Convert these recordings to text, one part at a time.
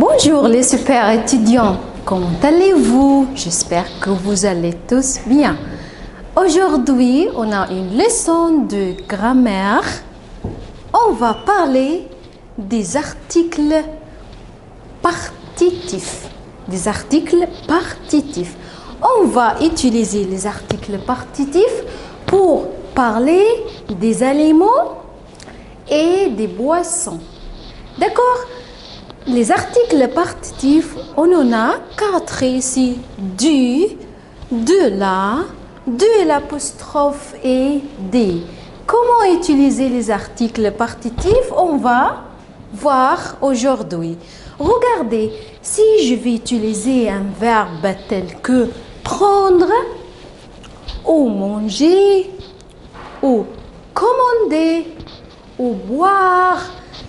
Bonjour les super étudiants, comment allez-vous? J'espère que vous allez tous bien. Aujourd'hui, on a une leçon de grammaire. On va parler des articles partitifs. On va utiliser les articles partitifs pour parler des aliments et des boissons. D'accord? Les articles partitifs, on en a 4 ici. Du, de la, de l'apostrophe et des. Comment utiliser les articles partitifs? On va voir aujourd'hui. Regardez, si je vais utiliser un verbe tel que prendre, ou manger, ou commander, ou boire,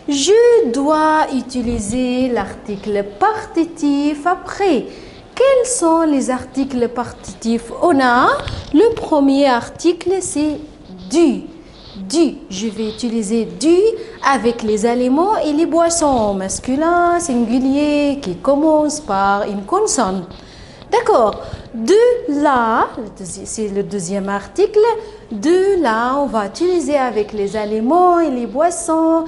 je dois utiliser l'article partitif après. Quels sont les articles partitifs? On a le premier article, c'est du. Du. Je vais utiliser du avec les aliments et les boissons masculin, singulier, qui commencent par une consonne. D'accord. De là, c'est le deuxième article. De là, on va utiliser avec les aliments et les boissons,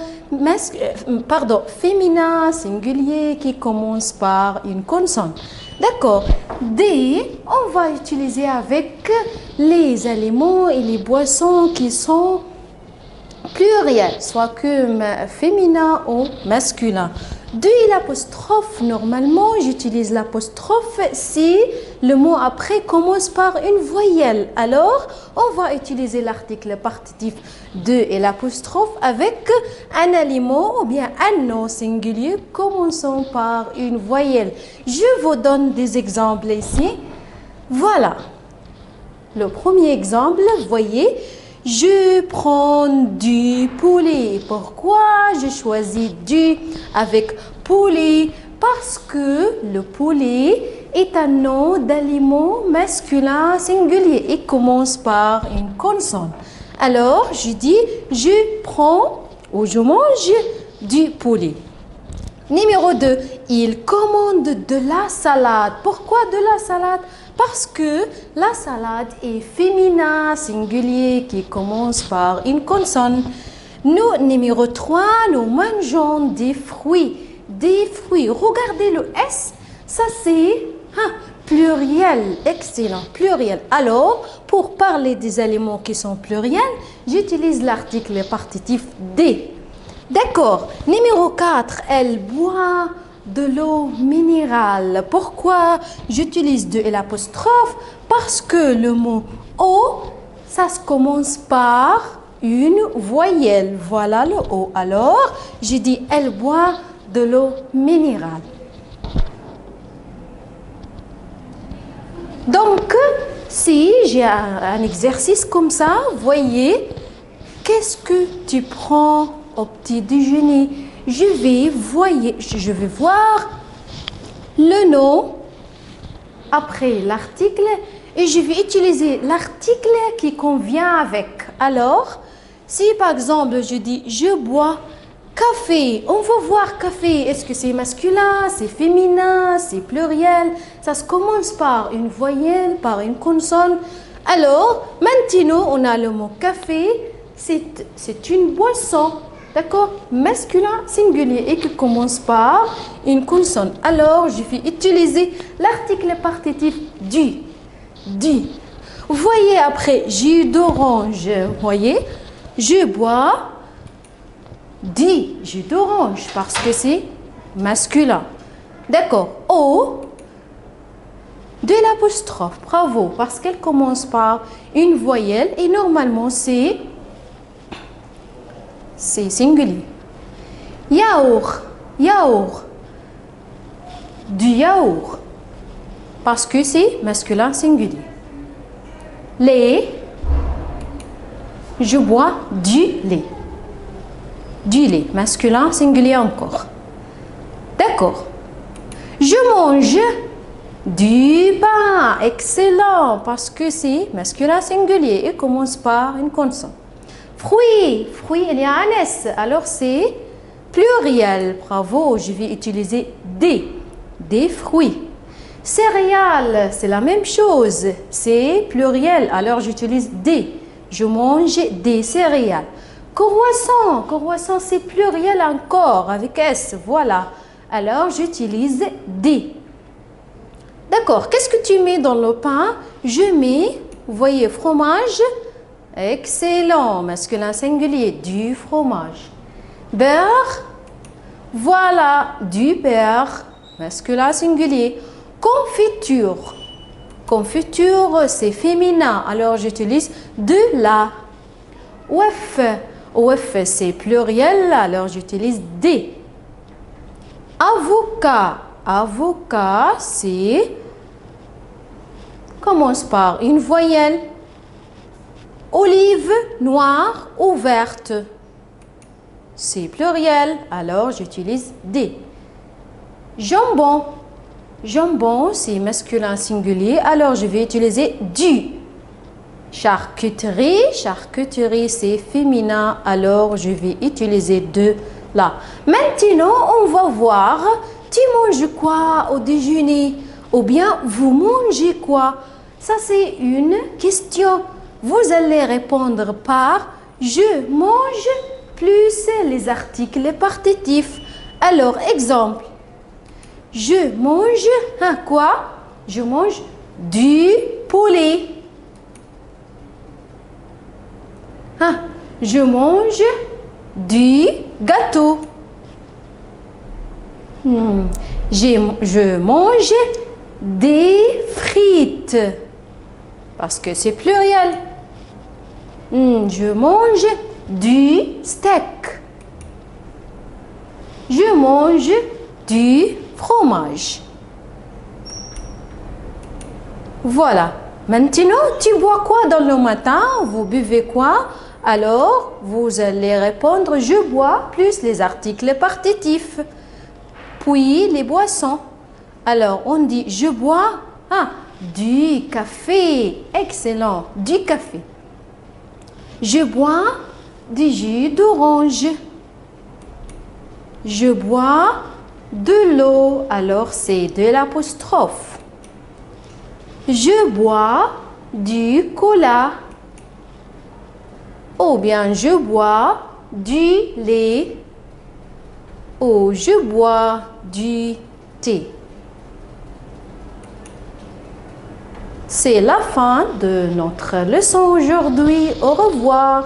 féminin, singulier, qui commence par une consonne. D'accord. Des, on va utiliser avec les aliments et les boissons qui sont pluriels, soit que féminin ou masculin. De l'apostrophe, normalement, j'utilise l'apostrophe si le mot après commence par une voyelle. Alors, on va utiliser l'article partitif de et l'apostrophe avec un aliment ou bien un nom singulier commençant par une voyelle. Je vous donne des exemples ici. Voilà. Le premier exemple, voyez. Je prends du poulet. Pourquoi je choisis du avec poulet? Parce que le poulet est un nom d'aliment masculin singulier et commence par une consonne. Alors, je dis je prends ou je mange du poulet. Numéro 2, il commande de la salade. Pourquoi de la salade? Parce que la salade est féminin, singulier, qui commence par une consonne. Nous, numéro 3, nous mangeons des fruits. Des fruits. Regardez le S, ça c'est pluriel. Excellent, pluriel. Alors, pour parler des aliments qui sont pluriels, j'utilise l'article partitif des. D'accord. Numéro 4, elle boit de l'eau minérale. Pourquoi j'utilise de et l'apostrophe? Parce que le mot eau, ça se commence par une voyelle. Voilà le O. Alors, je dis elle boit de l'eau minérale. Donc, si j'ai un exercice comme ça, voyez, qu'est-ce que tu prends au petit déjeuner? Je vais voir le nom après l'article et je vais utiliser l'article qui convient avec. Alors, si par exemple je dis je bois café, on va voir café. Est-ce que c'est masculin, c'est féminin, c'est pluriel? Ça se commence par une voyelle, par une consonne. Alors, maintenant on a le mot café, c'est une boisson. D'accord? Masculin, singulier et qui commence par une consonne. Alors, je vais utiliser l'article partitif du. Du. Voyez après, jus d'orange. Voyez? Je bois du jus d'orange parce que c'est masculin. D'accord? O de l'apostrophe. Bravo. Parce qu'elle commence par une voyelle et normalement c'est singulier. Yaourt, yaourt, du yaourt, parce que c'est masculin singulier. Lait, je bois du lait, masculin singulier encore. D'accord. Je mange du pain, excellent, parce que c'est masculin singulier et commence par une consonne. Fruits, il y a un S, alors c'est Pluriel, bravo, je vais utiliser des. Des fruits. Céréales, c'est la même chose. C'est pluriel, alors j'utilise des. Je mange des céréales. Croissant, croissant, c'est pluriel encore, avec S, voilà. Alors j'utilise des. D'accord, qu'est-ce que tu mets dans le pain? Je mets, vous voyez, fromage. Excellent, masculin singulier, du fromage. Beurre, voilà, du beurre, masculin singulier. Confiture, confiture, c'est féminin, alors j'utilise de la. Ouf, ouf, c'est pluriel, alors j'utilise des. Avocat, avocat, c'est, commence par une voyelle. Olive, noire ou verte. C'est pluriel, alors j'utilise des. Jambon. Jambon, c'est masculin singulier, alors je vais utiliser du. Charcuterie, charcuterie, c'est féminin, alors je vais utiliser de là. Maintenant, on va voir, tu manges quoi au déjeuner? Ou bien, vous mangez quoi? Ça, c'est une question. Vous allez répondre par je mange plus les articles partitifs. Alors, exemple, je mange quoi? Je mange du poulet. Je mange du gâteau. Je mange des frites. Parce que c'est pluriel. Je mange du steak. Je mange du fromage. Voilà. Maintenant, tu bois quoi dans le matin? Vous buvez quoi? Alors, vous allez répondre je bois plus les articles partitifs. Puis les boissons. Alors, on dit je bois du café. Excellent, du café. Je bois du jus d'orange. Je bois de l'eau. Alors, c'est de l'apostrophe. Je bois du cola. Ou bien je bois du lait. Ou je bois du thé. C'est la fin de notre leçon aujourd'hui. Au revoir.